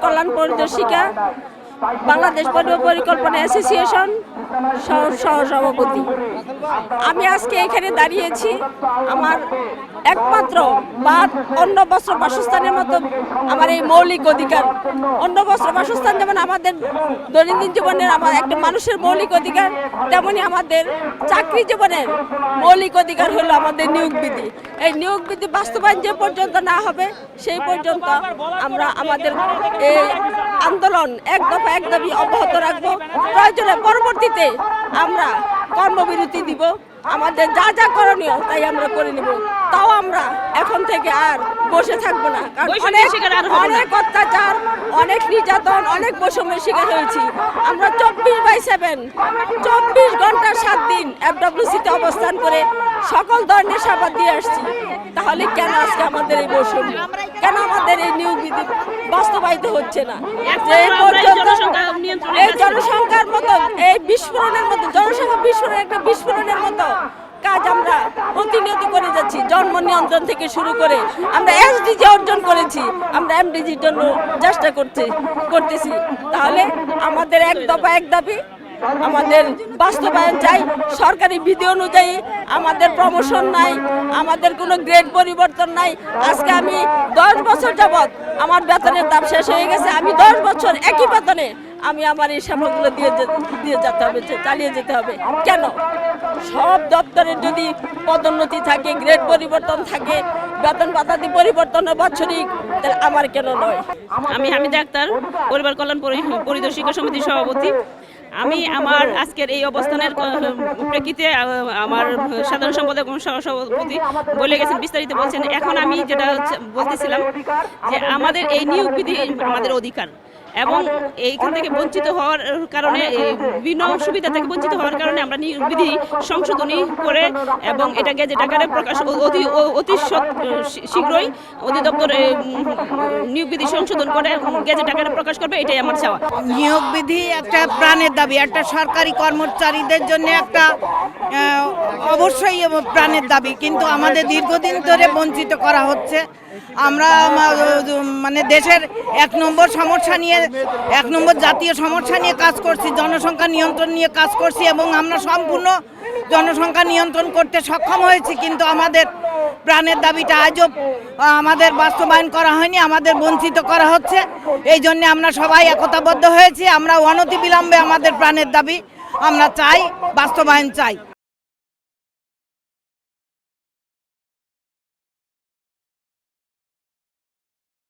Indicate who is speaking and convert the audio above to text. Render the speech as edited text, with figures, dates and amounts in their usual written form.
Speaker 1: কল্যাণ পরিদর্শিকা, বাংলাদেশ পরিবার পরিকল্পনা অ্যাসোসিয়েশন সহসভাপতি। আমি আজকে এখানে দাঁড়িয়েছি আমার একমাত্র অন্য বস্ত্র বাসস্থানের মতো আমার এই মৌলিক অধিকার। অন্য বস্ত্র বাসস্থান যেমন আমাদের দৈনন্দিন জীবনের একটা মানুষের মৌলিক অধিকার, তেমনি আমাদের চাকরি জীবনের মৌলিক অধিকার হলো আমাদের নিয়োগ বিধি। এই নিয়োগ বিধি বাস্তবায়ন যে পর্যন্ত না হবে সেই পর্যন্ত আমরা আমাদের এই আন্দোলন এক দফা এক দাবি অব্যাহত রাখবো। প্রয়োজনে পরবর্তীতে আমরা কর্মবিরতি দিব। আমাদের যা যা করণীয় তাই আমরা করে নেব। তাও আমরা এখন থেকে আর বসে থাকবো না, কারণ অনেক অত্যাচার, অনেক নির্যাতন, অনেক বৈষম্যের শিকার হয়েছি। আমরা 24/7 24 ঘন্টা 7 দিন FWC-তে অবস্থান করে সকল ধরনের সেবা দিয়ে আসছি। তাহলে কেন আজকে আমাদের এই বৈষম্য, কেন আমাদের এই নিয়োগ বিধি বাস্তবায়িত হচ্ছে না? এই জনসংখ্যার মতো, এই বিস্ফোরণের মতো, জনসংখ্যা বিস্ফোরণের মতো কাজ আমরা প্রতিনিয়ত করে যাচ্ছি। জন্ম নিয়ন্ত্রণ থেকে শুরু করে আমরা SDG অর্জন করেছি, আমরা MDGর জন্য চেষ্টা করতেছি। তাহলে আমাদের এক দফা এক দাবি, আমাদের বাস্তবায়ন চাই। সরকারি বিধি অনুযায়ী আমাদের প্রমোশন নাই, আমাদের কোনো গ্রেড পরিবর্তন নাই। আজকে আমি 10 বছর যাবৎ আমার বেতনের দাম শেষ হয়ে গেছে। আমি 10 বছর একই বেতনে আমি আমার এই সেবাগুলো দিয়ে যেতে হবে, চালিয়ে যেতে হবে। কেন? সব দপ্তরের যদি পদোন্নতি থাকে, গ্রেড পরিবর্তন থাকে, বেতন ভাতাদি পরিবর্তন বাৎসরিক, তাহলে আমার কেন নয়?
Speaker 2: আমি হামিদা আক্তার, পরিবার কল্যাণ পরিদর্শিকা সমিতির সভাপতি। আমি আমার আজকের এই অবস্থানের প্রেক্ষিতে আমার সাধারণ সম্পাদক সভাপতি বলে গেছেন, বিস্তারিত বলছেন। এখন আমি যেটা বলতেছিলাম যে আমাদের এই নিয়োগ বিধি আমাদের অধিকার, এবং এইখান থেকে বঞ্চিত হওয়ার কারণে, বিভিন্ন সুবিধা থেকে বঞ্চিত হওয়ার কারণে আমরা নিয়োগ বিধি সংশোধনী করে এবং এটা গেজেট আকারে প্রকাশ অতি শীঘ্রই অধিদপ্তর নিয়োগ বিধি সংশোধন করে গেজেট আকারে প্রকাশ করবে, এটাই আমার চাওয়া।
Speaker 3: নিয়োগ বিধি একটা প্রাণের দাবি, একটা সরকারি কর্মচারীদের জন্য একটা অবশ্যই প্রাণের দাবি, কিন্তু আমাদের দীর্ঘদিন ধরে বঞ্চিত করা হচ্ছে। আমরা মানে দেশের 1 নম্বর সমস্যা নিয়ে, 1 নম্বর জাতীয় সমস্যা নিয়ে কাজ করছি, জনসংখ্যা নিয়ন্ত্রণ নিয়ে কাজ করছি, এবং আমরা সম্পূর্ণ জনসংখ্যা নিয়ন্ত্রণ করতে সক্ষম হয়েছি, কিন্তু আমাদের প্রাণের দাবিটা আজও আমাদের বাস্তবায়ন করা হয়নি, আমাদের বঞ্চিত করা হচ্ছে। এই জন্য আমরা সবাই একতাবদ্ধ হয়েছি। আমরা অনতিবিলম্বে আমাদের প্রাণের দাবি আমরা চাই, বাস্তবায়ন চাই।